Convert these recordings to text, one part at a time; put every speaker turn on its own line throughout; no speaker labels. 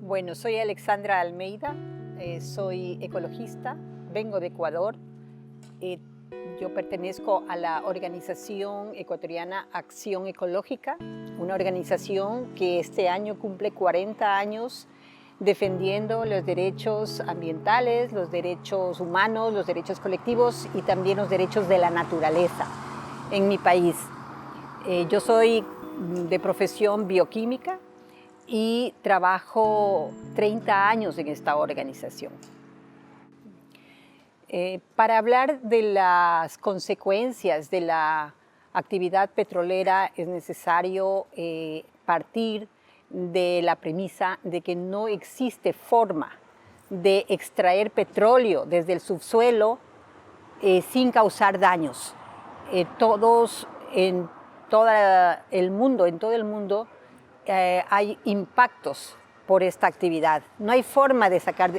Bueno, soy Alexandra Almeida, soy ecologista, vengo de Ecuador. eh, yo pertenezco a la organización ecuatoriana Acción Ecológica, una organización que este año cumple 40 años defendiendo los derechos ambientales, los derechos humanos, los derechos colectivos y también los derechos de la naturaleza en mi país. Yo soy de profesión bioquímica y trabajo 30 años en esta organización. Para hablar de las consecuencias de la actividad petrolera es necesario partir de la premisa de que no existe forma de extraer petróleo desde el subsuelo sin causar daños. Todos en todo el mundo hay impactos por esta actividad. No hay forma de sacar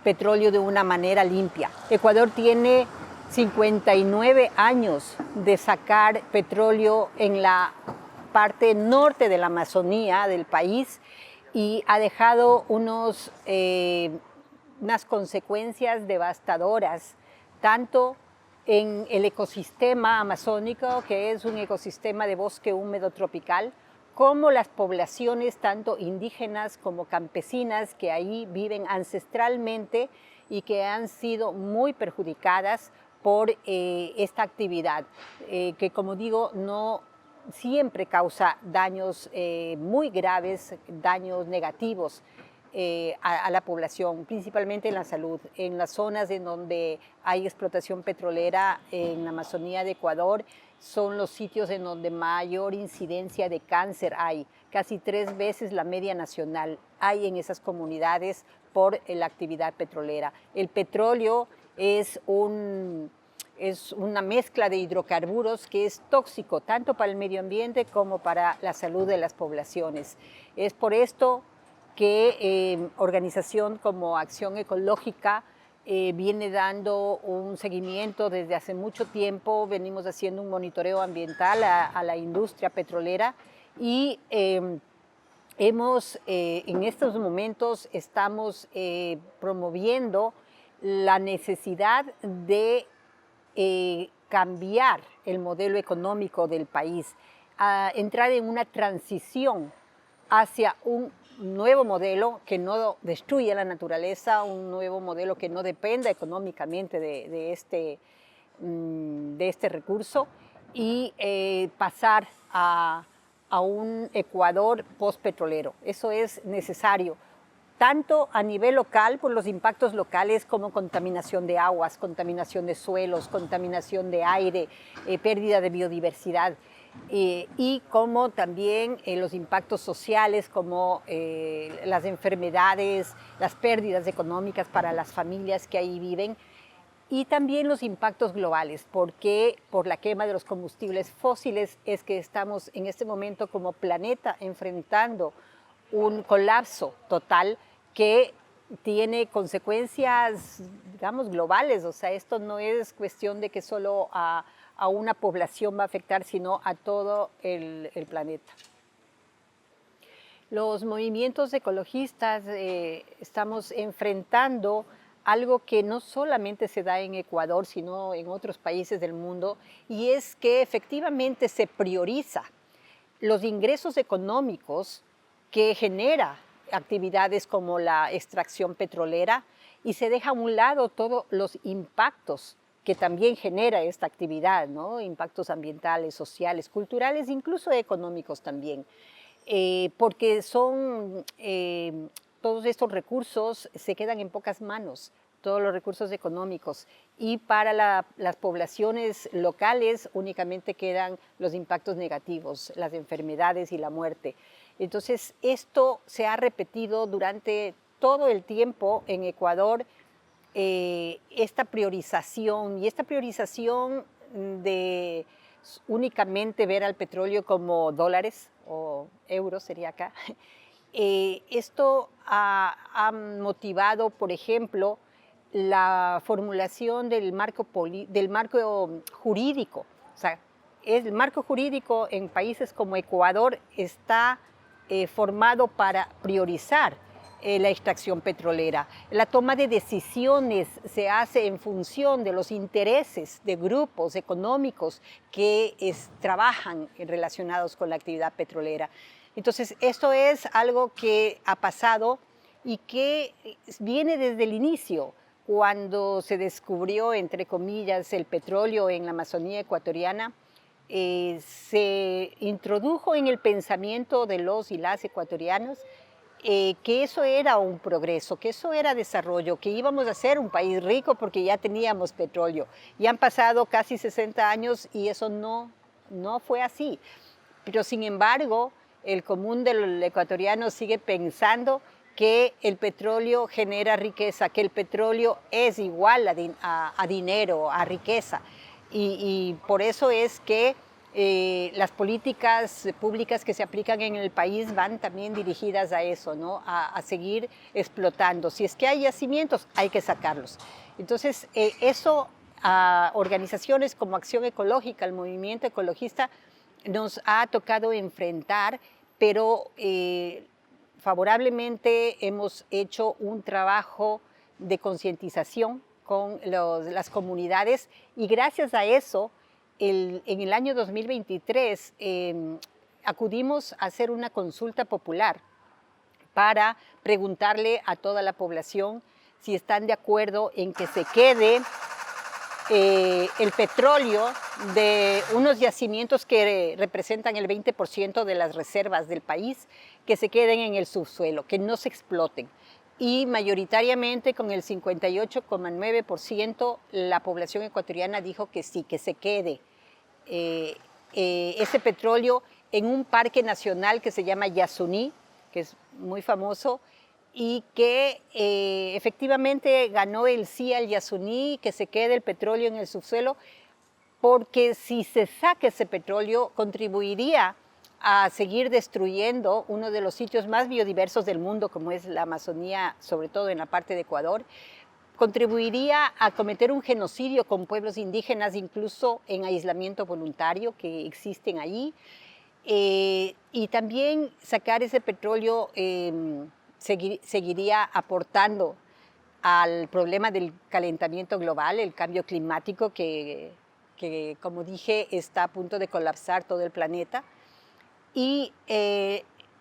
petróleo de una manera limpia. Ecuador tiene 59 años de sacar petróleo en la parte norte de la Amazonía del país y ha dejado unas consecuencias devastadoras, tanto en el ecosistema amazónico, que es un ecosistema de bosque húmedo tropical, como las poblaciones tanto indígenas como campesinas que ahí viven ancestralmente y que han sido muy perjudicadas por esta actividad, que como digo, no siempre causa daños muy graves, daños negativos a la población, principalmente en la salud. En las zonas en donde hay explotación petrolera en la Amazonía de Ecuador, son los sitios en donde mayor incidencia de cáncer hay. Casi 3 veces la media nacional hay en esas comunidades por la actividad petrolera. El petróleo es una mezcla de hidrocarburos que es tóxico tanto para el medio ambiente como para la salud de las poblaciones. Es por esto que organización como Acción Ecológica viene dando un seguimiento desde hace mucho tiempo. Venimos haciendo un monitoreo ambiental a la industria petrolera y en estos momentos estamos promoviendo la necesidad de cambiar el modelo económico del país, a entrar en una transición hacia un nuevo modelo que no destruya la naturaleza, un nuevo modelo que no dependa económicamente de este recurso y pasar a un Ecuador postpetrolero. Eso es necesario, tanto a nivel local por los impactos locales como contaminación de aguas, contaminación de suelos, contaminación de aire, pérdida de biodiversidad. Y como también los impactos sociales, como las enfermedades, las pérdidas económicas para las familias que ahí viven, y también los impactos globales, porque por la quema de los combustibles fósiles es que estamos en este momento como planeta enfrentando un colapso total que tiene consecuencias, digamos, globales. O sea, esto no es cuestión de que solo a una población va a afectar, sino a todo el planeta. Los movimientos ecologistas estamos enfrentando algo que no solamente se da en Ecuador, sino en otros países del mundo, y es que efectivamente se prioriza los ingresos económicos que genera actividades como la extracción petrolera y se deja a un lado todos los impactos que también genera esta actividad, ¿no? Impactos ambientales, sociales, culturales, incluso económicos también, porque todos estos recursos se quedan en pocas manos, todos los recursos económicos, y para las poblaciones locales únicamente quedan los impactos negativos, las enfermedades y la muerte. Entonces, esto se ha repetido durante todo el tiempo en Ecuador, esta priorización de únicamente ver al petróleo como dólares o euros sería acá. Esto ha motivado, por ejemplo, la formulación del marco jurídico. O sea, el marco jurídico en países como Ecuador está formado para priorizar la extracción petrolera. La toma de decisiones se hace en función de los intereses de grupos económicos que trabajan relacionados con la actividad petrolera. Entonces, esto es algo que ha pasado y que viene desde el inicio, cuando se descubrió, entre comillas, el petróleo en la Amazonía ecuatoriana. Se introdujo en el pensamiento de los y las ecuatorianos que eso era un progreso, que eso era desarrollo, que íbamos a ser un país rico porque ya teníamos petróleo. Y han pasado casi 60 años y eso no fue así. Pero sin embargo, el común del ecuatoriano sigue pensando que el petróleo genera riqueza, que el petróleo es igual a dinero, a riqueza. Y por eso es que las políticas públicas que se aplican en el país van también dirigidas a eso, ¿no? A seguir explotando. Si es que hay yacimientos, hay que sacarlos. Entonces, eso a organizaciones como Acción Ecológica, el movimiento ecologista, nos ha tocado enfrentar, pero favorablemente hemos hecho un trabajo de concientización con las comunidades y gracias a eso, en el año 2023 acudimos a hacer una consulta popular para preguntarle a toda la población si están de acuerdo en que se quede el petróleo de unos yacimientos que representan el 20% de las reservas del país, que se queden en el subsuelo, que no se exploten. Y mayoritariamente con el 58,9% la población ecuatoriana dijo que sí, que se quede ese petróleo en un parque nacional que se llama Yasuní, que es muy famoso, y que efectivamente ganó el sí al Yasuní, que se quede el petróleo en el subsuelo, porque si se saca ese petróleo contribuiría a seguir destruyendo uno de los sitios más biodiversos del mundo, como es la Amazonía, sobre todo en la parte de Ecuador, contribuiría a cometer un genocidio con pueblos indígenas, incluso en aislamiento voluntario que existen allí, y también sacar ese petróleo seguiría aportando al problema del calentamiento global, el cambio climático que, como dije, está a punto de colapsar todo el planeta. Y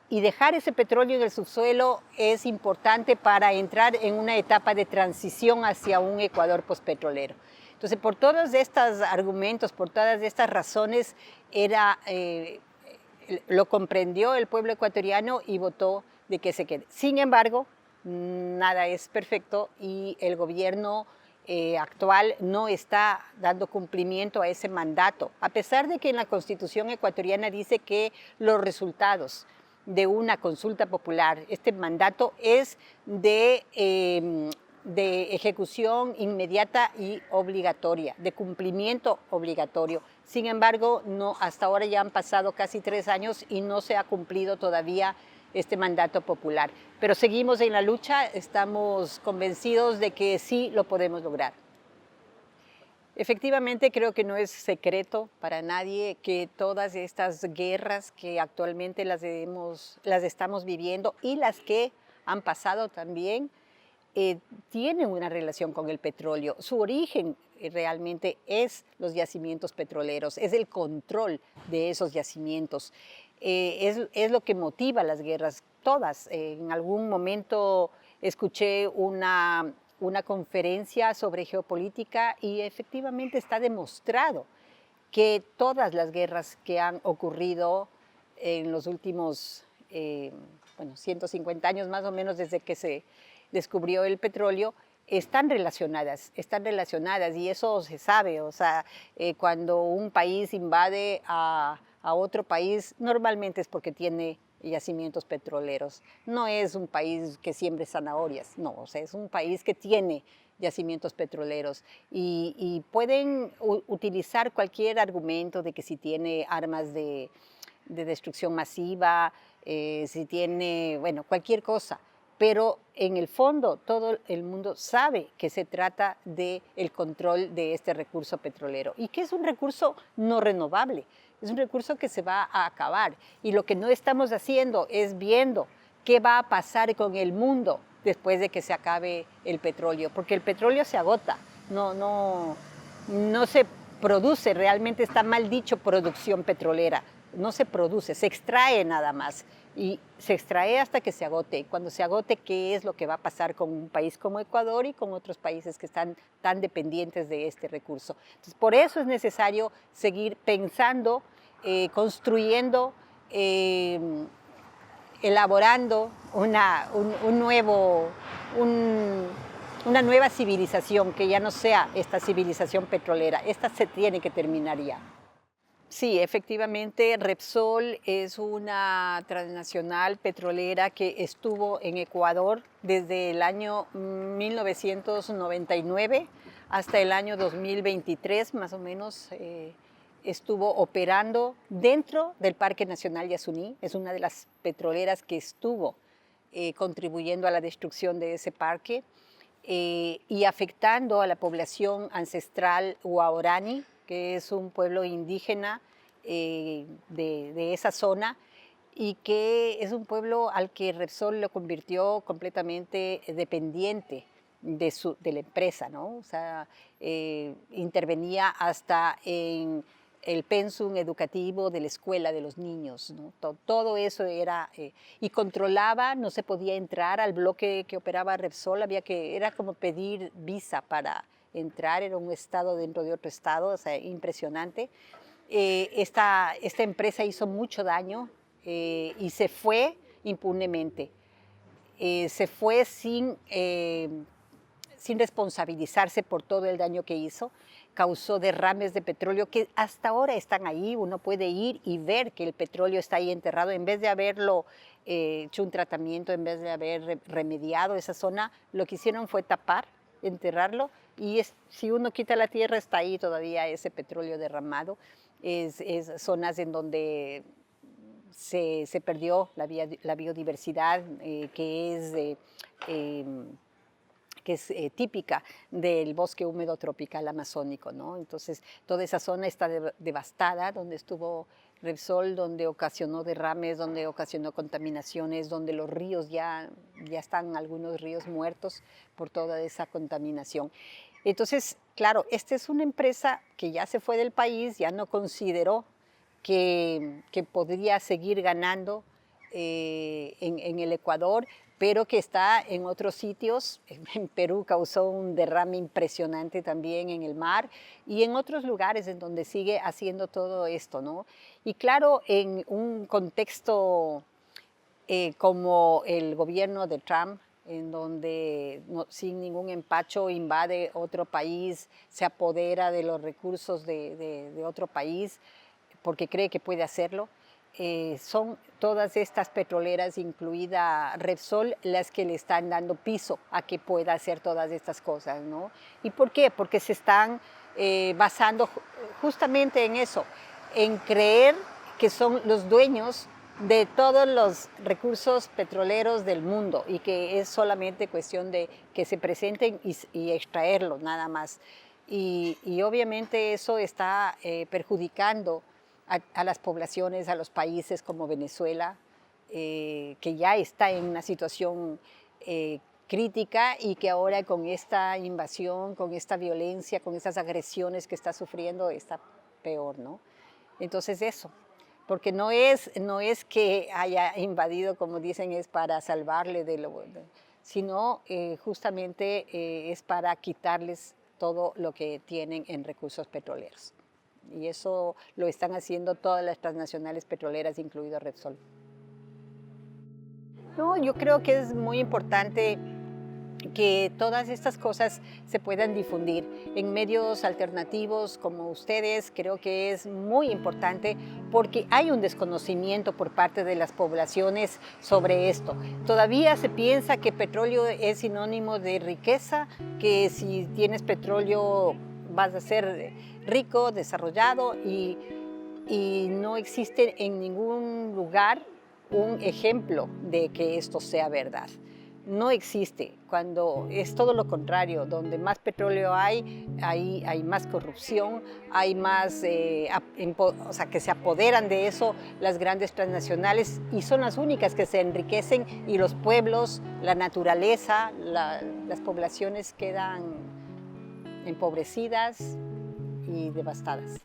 dejar ese petróleo en el subsuelo es importante para entrar en una etapa de transición hacia un Ecuador postpetrolero. Entonces, por todos estos argumentos, por todas estas razones, lo comprendió el pueblo ecuatoriano y votó de que se quede. Sin embargo, nada es perfecto y el gobierno actual no está dando cumplimiento a ese mandato, a pesar de que en la Constitución ecuatoriana dice que los resultados de una consulta popular, este mandato es de ejecución inmediata y obligatoria, de cumplimiento obligatorio. Sin embargo, hasta ahora ya han pasado casi 3 años y no se ha cumplido todavía este mandato popular. Pero seguimos en la lucha, estamos convencidos de que sí lo podemos lograr. Efectivamente, creo que no es secreto para nadie que todas estas guerras que actualmente las estamos viviendo y las que han pasado también, tienen una relación con el petróleo. Su origen realmente es los yacimientos petroleros, es el control de esos yacimientos. Es lo que motiva las guerras, todas. En algún momento escuché una conferencia sobre geopolítica y efectivamente está demostrado que todas las guerras que han ocurrido en los últimos 150 años más o menos desde que se descubrió el petróleo, están relacionadas y eso se sabe. O sea, cuando un país invade a otro país, normalmente es porque tiene yacimientos petroleros. No es un país que siembre zanahorias, no, o sea, es un país que tiene yacimientos petroleros y pueden utilizar cualquier argumento de que si tiene armas de destrucción masiva, si tiene, cualquier cosa. Pero en el fondo todo el mundo sabe que se trata del control de este recurso petrolero y que es un recurso no renovable, es un recurso que se va a acabar. Y lo que no estamos haciendo es viendo qué va a pasar con el mundo después de que se acabe el petróleo, porque el petróleo se agota, no se produce, realmente está mal dicho producción petrolera, no se produce, se extrae nada más y se extrae hasta que se agote. Cuando se agote, ¿qué es lo que va a pasar con un país como Ecuador y con otros países que están tan dependientes de este recurso? Entonces, por eso es necesario seguir pensando, construyendo, elaborando una nueva civilización que ya no sea esta civilización petrolera. Esta se tiene que terminar ya. Sí, efectivamente, Repsol es una transnacional petrolera que estuvo en Ecuador desde el año 1999 hasta el año 2023, más o menos. Estuvo operando dentro del Parque Nacional Yasuní. Es una de las petroleras que estuvo contribuyendo a la destrucción de ese parque y afectando a la población ancestral Huaorani, que es un pueblo indígena de esa zona y que es un pueblo al que Repsol lo convirtió completamente dependiente de la empresa, ¿no? O sea, intervenía hasta en el pensum educativo de la escuela de los niños, ¿no? Todo eso era, y controlaba, no se podía entrar al bloque que operaba Repsol, era como pedir visa para entrar, era un estado dentro de otro estado, o sea, impresionante. Esta empresa hizo mucho daño y se fue impunemente. Se fue sin responsabilizarse por todo el daño que hizo. Causó derrames de petróleo que hasta ahora están ahí. Uno puede ir y ver que el petróleo está ahí enterrado. En vez de haberlo hecho un tratamiento, en vez de haber remediado esa zona, lo que hicieron fue tapar, enterrarlo, y si uno quita la tierra está ahí todavía ese petróleo derramado. Es zonas en donde se perdió la biodiversidad que es típica del bosque húmedo tropical amazónico, ¿no? Entonces, toda esa zona está devastada, donde estuvo Repsol, donde ocasionó derrames, donde ocasionó contaminaciones, donde los ríos ya están algunos ríos muertos por toda esa contaminación. Entonces, claro, esta es una empresa que ya se fue del país, ya no consideró que podría seguir ganando en el Ecuador, pero que está en otros sitios. En Perú causó un derrame impresionante también en el mar y en otros lugares en donde sigue haciendo todo esto, ¿no? Y claro, en un contexto como el gobierno de Trump, en donde sin ningún empacho invade otro país, se apodera de los recursos de otro país porque cree que puede hacerlo. Son todas estas petroleras, incluida Repsol, las que le están dando piso a que pueda hacer todas estas cosas, ¿no? ¿Y por qué? Porque se están basando justamente en eso, en creer que son los dueños de todos los recursos petroleros del mundo y que es solamente cuestión de que se presenten y extraerlos nada más. Y obviamente eso está perjudicando a las poblaciones, a los países como Venezuela, que ya está en una situación crítica y que ahora con esta invasión, con esta violencia, con estas agresiones que está sufriendo, está peor, ¿no? Entonces eso, porque no es que haya invadido, como dicen, es para salvarle sino justamente es para quitarles todo lo que tienen en recursos petroleros. Y eso lo están haciendo todas las transnacionales petroleras, incluido Repsol. No, yo creo que es muy importante que todas estas cosas se puedan difundir en medios alternativos como ustedes. Creo que es muy importante porque hay un desconocimiento por parte de las poblaciones sobre esto. Todavía se piensa que petróleo es sinónimo de riqueza, que si tienes petróleo vas a ser rico, desarrollado, y no existe en ningún lugar un ejemplo de que esto sea verdad. no existe, cuando es todo lo contrario, donde más petróleo hay más corrupción, hay más, o sea, que se apoderan de eso las grandes transnacionales y son las únicas que se enriquecen y los pueblos, la naturaleza, las poblaciones quedan empobrecidas y devastadas.